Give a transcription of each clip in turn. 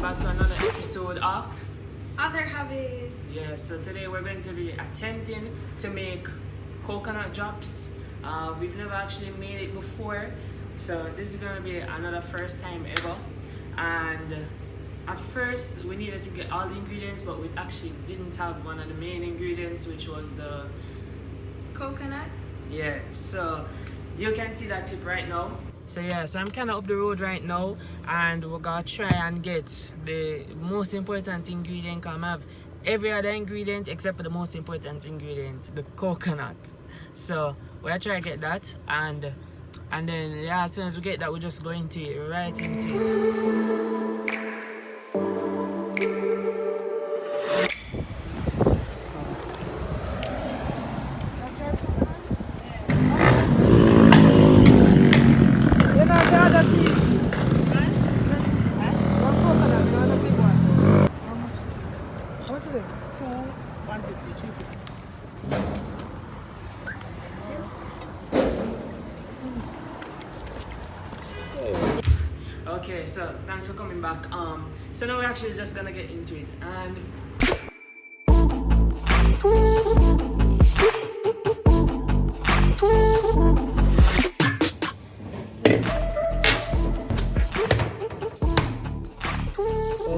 welcome back to another episode of Other Hobbies. Yeah, so today we're going to be attempting to make coconut drops. We've never actually made it before, so this is going to be another first time ever. And at first we needed to get all the ingredients, but we actually didn't have one of the main ingredients, which was the Coconut. yeah. So you can see that clip right now. So yeah, so I'm kind of up the road right now, and we're gonna try and get the most important ingredient. Come have every other ingredient except for the most important ingredient, the coconut. So we'll try to get that, and then yeah, as soon as we get that, we'll just go into it, right into it. Okay, so thanks for coming back. So now we're actually just gonna get into it, and as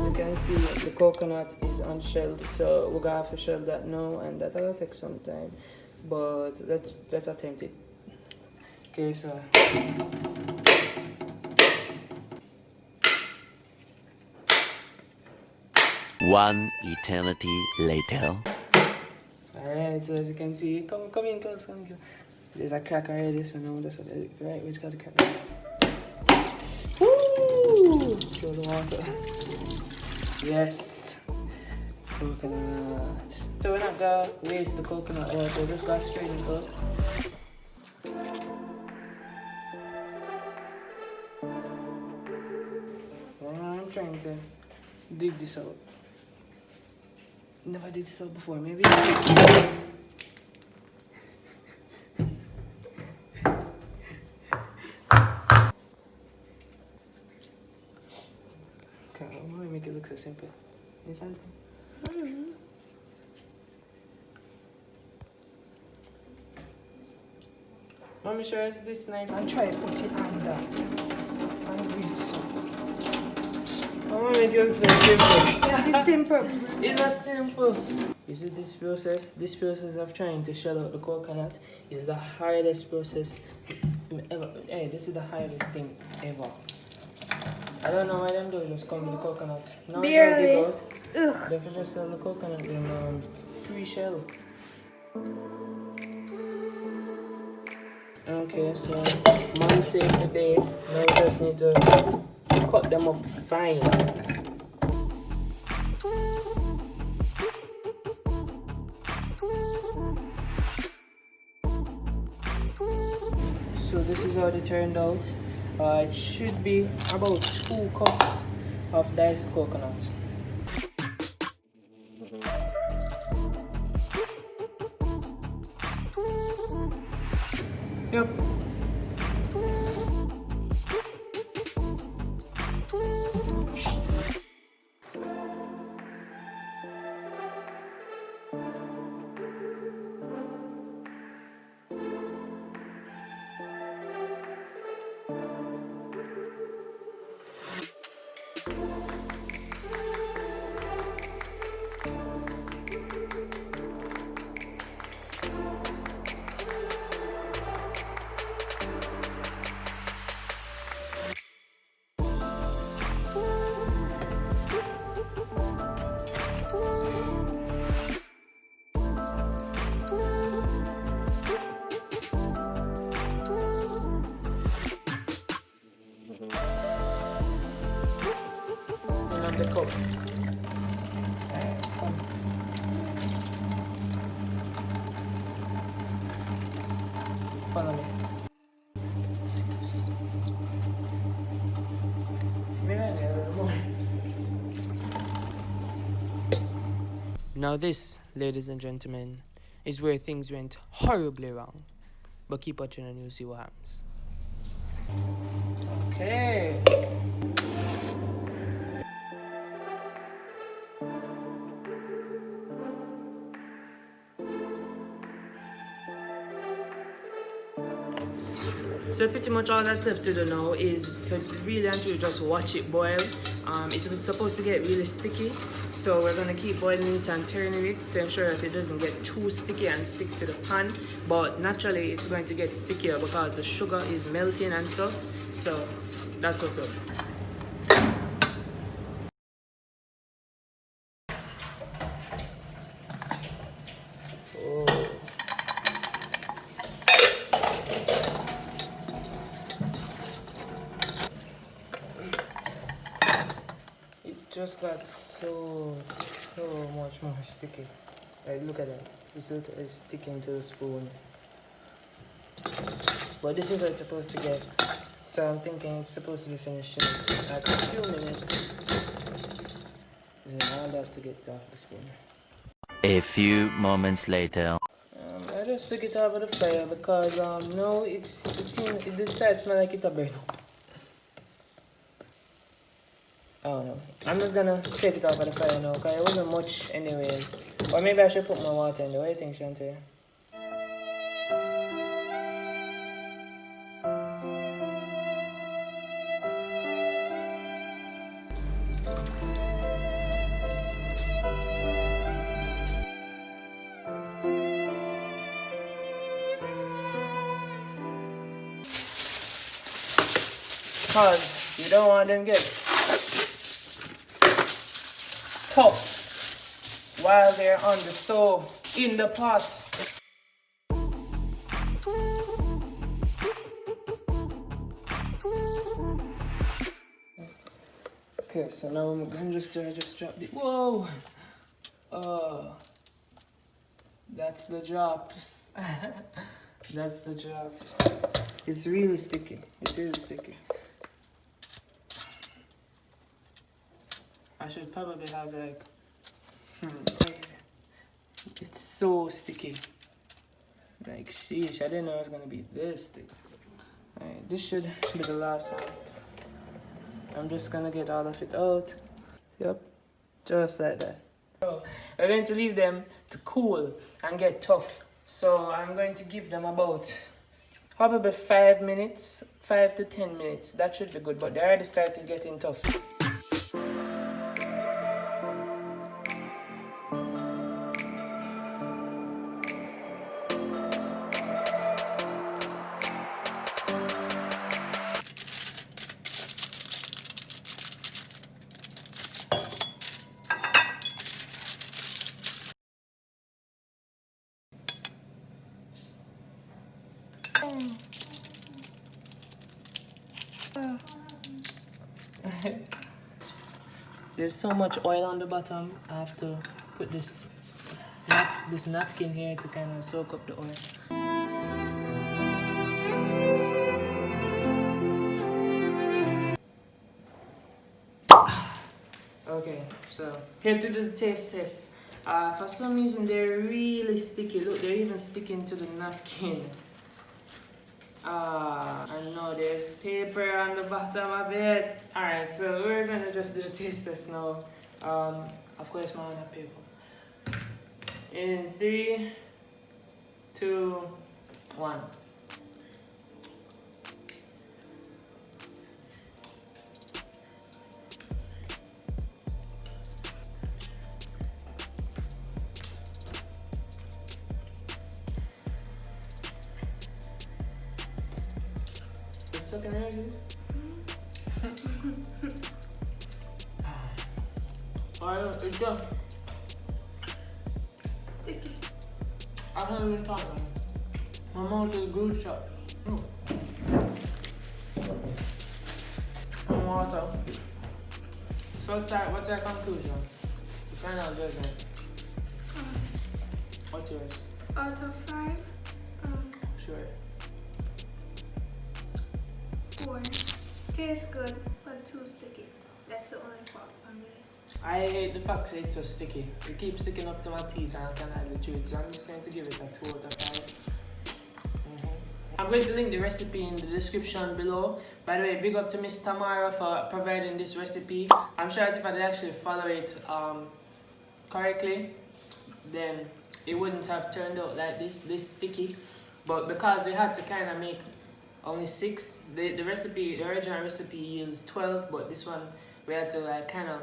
you can see, the coconut is unshelled, so we're gonna have to shell that now, and that'll take some time. But let's attempt it. Okay, so. One eternity later. Alright, so as you can see, come in close, come in close. There's a crack already, so now that's right, which got the crack. Woo! Throw the water. Yes! Coconut. So we're not gonna waste the coconut water, we're just gonna strain it up. I'm trying to dig this out. Never did this out before, maybe. Why make it look so simple? You understand? Mommy, sure it's this knife. And try to put it under and rinse. Mama make it look so simple. Yeah, it's simple. It's not simple. You see this process? This process of trying to shell out the coconut is the hardest process ever. Hey, this is the hardest thing ever. I don't know why them do just come with the coconut. Now Barely. Ugh. They have just sell the coconut in pre-shell. Okay, so mom saved the day. Now we just need to cut them up fine. So this is how they turned out. It should be about 2 cups of diced coconut. Yep. The cup. Follow me. Now this, ladies and gentlemen, is where things went horribly wrong. But keep watching and you'll see what happens. Okay. So pretty much all that's left to do now is to really and truly just watch it boil. It's supposed to get really sticky, so we're gonna keep boiling it and turning it to ensure that it doesn't get too sticky and stick to the pan. But naturally it's going to get stickier because the sugar is melting and stuff. So that's what's up. Just got so much more sticky. Like, look at that. It's literally sticking to the spoon. But this is what it's supposed to get. So I'm thinking it's supposed to be finished in like a few minutes. Yeah, all that to get off the spoon. A few moments later. I just took it off of the fire because no, it did start to smell like it a burn up. I don't know. I'm just gonna take it off of the fire now because it wasn't much anyways. Or maybe I should put more water in there. What do you think, Shantae? Because you don't want them get tough while they're on the stove in the pot. Okay, so now I'm gonna just drop the whoa. That's the drops. That's the drops. It's really sticky. It's really sticky. I should probably have like, it's so sticky. Like, sheesh, I didn't know it was gonna be this sticky. Alright, this should be the last one. I'm just gonna get all of it out. Yep, just like that. So, we're going to leave them to cool and get tough. So I'm going to give them about probably 5 minutes, 5 to 10 minutes. That should be good, but they already started getting tough. There's so much oil on the bottom. I have to put this napkin here to kind of soak up the oil. Okay, so here to do the taste test. For some reason they're really sticky. Look, they're even sticking to the napkin. I know there's paper on the bottom of it. Alright, so we're gonna just do the taste test now. Of course, my own paper. In 3, 2, 1. Second here, dude. Alright, it's done. Sticky. I can't even talk about it. My mouth is good shot. And water. So what's our conclusion? Final judgment. What's yours? Out of 5, Sure. 4. Tastes good, but too sticky. That's the only fault for me. I hate the fact that it's so sticky. It keeps sticking up to my teeth and I can't hardly chew it. So I'm just going to give it a 2 out of 5. I'm going to link the recipe in the description below. By the way, big up to Miss Tamara for providing this recipe. I'm sure that if I did actually follow it correctly, then it wouldn't have turned out like this sticky. But because we had to kind of make only 6. The recipe, the original recipe used 12, but this one we had to like kind of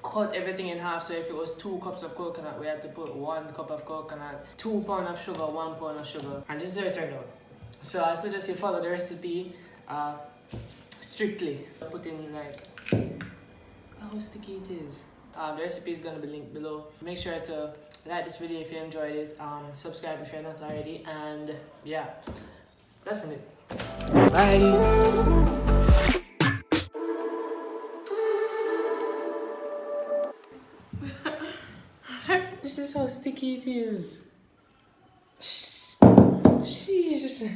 cut everything in half. So if it was 2 cups of coconut, we had to put 1 cup of coconut, 2 pounds of sugar, 1 pound of sugar, and this is how it turned out. So I suggest you follow the recipe strictly. Put in like, how sticky it is. The recipe is gonna be linked below. Make sure to like this video if you enjoyed it. Subscribe if you're not already, and yeah, that's been it. Bye. This is how sticky it is. Sheesh.